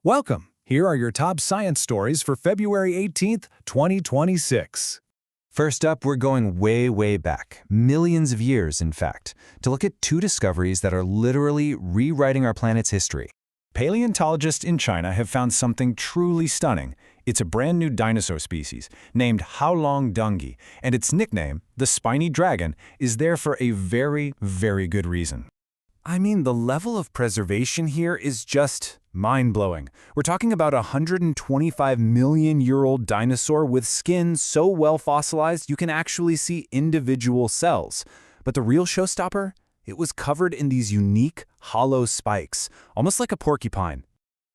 Welcome! Here are your top science stories for February 18th, 2026. First up, we're going way back, millions of years in fact, to look at two discoveries that are literally rewriting our planet's history. Paleontologists in China have found something truly stunning. It's a brand new dinosaur species named dungi, and its nickname, the Spiny Dragon, is there for a very good reason. I mean, the level of preservation here is just mind-blowing. We're talking about a 125 million-year-old dinosaur with skin so well fossilized you can actually see individual cells. But the real showstopper? It was covered in these unique, hollow spikes, almost like a porcupine.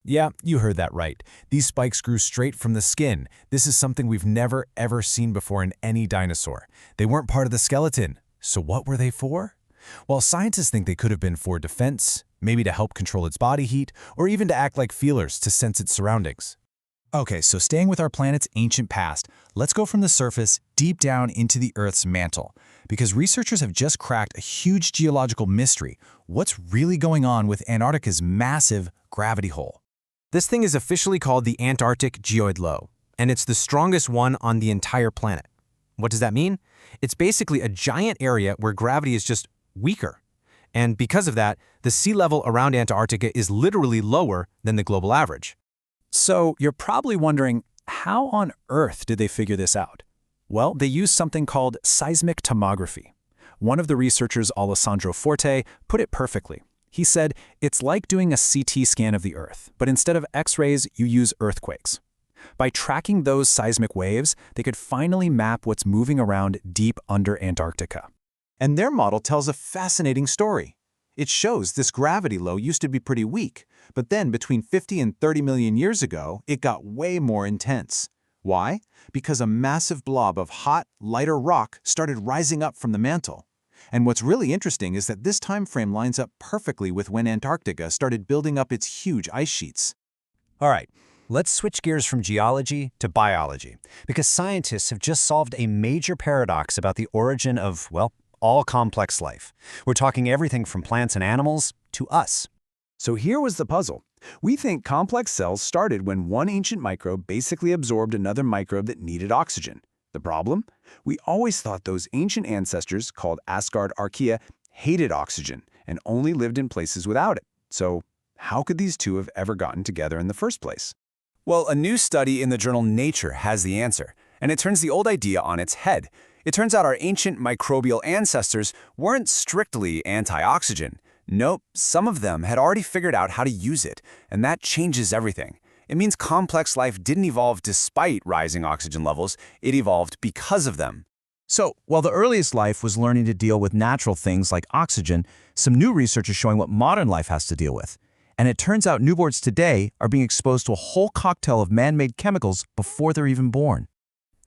Yeah, you heard that right. These spikes grew straight from the skin. This is something we've never ever seen before in any dinosaur. They weren't part of the skeleton. So what were they for? Well, scientists think they could have been for defense, maybe to help control its body heat, or even to act like feelers to sense its surroundings. Okay, so staying with our planet's ancient past, let's go from the surface deep down into the Earth's mantle, because researchers have just cracked a huge geological mystery. What's really going on with Antarctica's massive gravity hole? This thing is officially called the Antarctic geoid low, and it's the strongest one on the entire planet. What does that mean? It's basically a giant area where gravity is just weaker. And because of that, the sea level around Antarctica is literally lower than the global average. So you're probably wondering, how on earth did they figure this out? Well, they used something called seismic tomography. One of the researchers, Alessandro Forte, put it perfectly. He said, it's like doing a CT scan of the Earth, but instead of X-rays, you use earthquakes. By tracking those seismic waves, they could finally map what's moving around deep under Antarctica. And their model tells a fascinating story. It shows this gravity low used to be pretty weak, but then between 50 and 30 million years ago, it got way more intense. Why? Because a massive blob of hot, lighter rock started rising up from the mantle. And what's really interesting is that this time frame lines up perfectly with when Antarctica started building up its huge ice sheets. All right, let's switch gears from geology to biology, because scientists have just solved a major paradox about the origin of, well, all complex life. We're talking everything from plants and animals to us. So here was the puzzle. We think complex cells started when one ancient microbe basically absorbed another microbe that needed oxygen. The problem? We always thought those ancient ancestors, called Asgard Archaea, hated oxygen and only lived in places without it. So how could these two have ever gotten together in the first place? Well, a new study in the journal Nature has the answer, and it turns the old idea on its head. It turns out our ancient microbial ancestors weren't strictly anti-oxygen. Nope, some of them had already figured out how to use it, and that changes everything. It means complex life didn't evolve despite rising oxygen levels, it evolved because of them. So, while the earliest life was learning to deal with natural things like oxygen, some new research is showing what modern life has to deal with. And it turns out newborns today are being exposed to a whole cocktail of man-made chemicals before they're even born.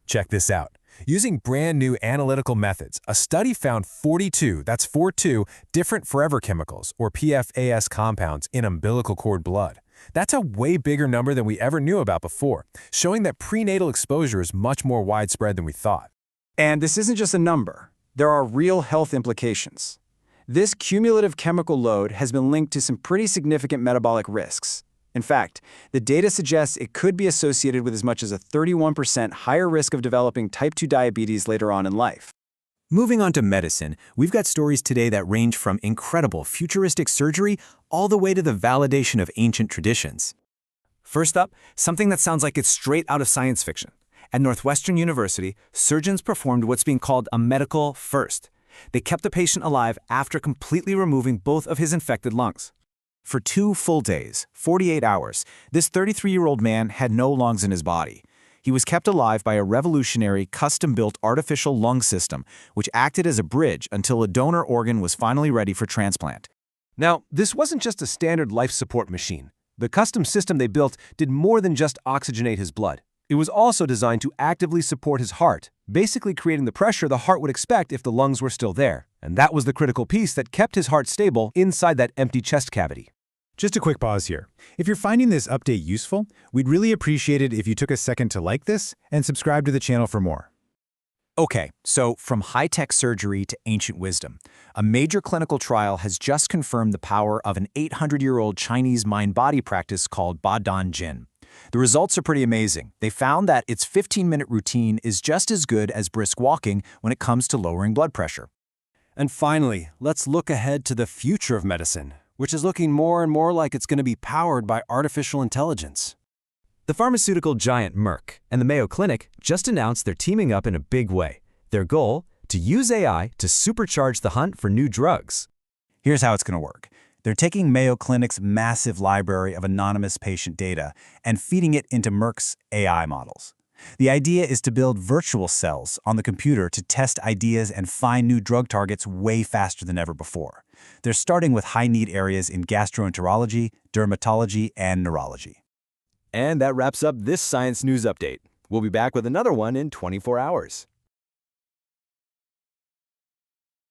Check this out. Using brand new analytical methods, a study found 42, that's 42, different forever chemicals, or PFAS compounds, in umbilical cord blood. That's a way bigger number than we ever knew about before, showing that prenatal exposure is much more widespread than we thought. And this isn't just a number. There are real health implications. This cumulative chemical load has been linked to some pretty significant metabolic risks. In fact, the data suggests it could be associated with as much as a 31% higher risk of developing type 2 diabetes later on in life. Moving on to medicine, we've got stories today that range from incredible futuristic surgery all the way to the validation of ancient traditions. First up, something that sounds like it's straight out of science fiction. At Northwestern University, surgeons performed what's being called a medical first. They kept the patient alive after completely removing both of his infected lungs. For 2 full days, 48 hours, this 33-year-old man had no lungs in his body. He was kept alive by a revolutionary, custom-built artificial lung system, which acted as a bridge until a donor organ was finally ready for transplant. Now, this wasn't just a standard life support machine. The custom system they built did more than just oxygenate his blood. It was also designed to actively support his heart, basically creating the pressure the heart would expect if the lungs were still there. And that was the critical piece that kept his heart stable inside that empty chest cavity. Just a quick pause here. If you're finding this update useful, we'd really appreciate it if you took a second to like this and subscribe to the channel for more. Okay, so from high-tech surgery to ancient wisdom, a major clinical trial has just confirmed the power of an 800-year-old Chinese mind-body practice called Badan Jin. The results are pretty amazing. They found that its 15-minute routine is just as good as brisk walking when it comes to lowering blood pressure. And finally, let's look ahead to the future of medicine, which is looking more and more like it's going to be powered by artificial intelligence. The pharmaceutical giant Merck and the Mayo Clinic just announced they're teaming up in a big way. Their goal? To use AI to supercharge the hunt for new drugs. Here's how it's going to work. They're taking Mayo Clinic's massive library of anonymous patient data and feeding it into Merck's AI models. The idea is to build virtual cells on the computer to test ideas and find new drug targets way faster than ever before. They're starting with high-need areas in gastroenterology, dermatology, and neurology. And that wraps up this Science News Update. We'll be back with another one in 24 hours.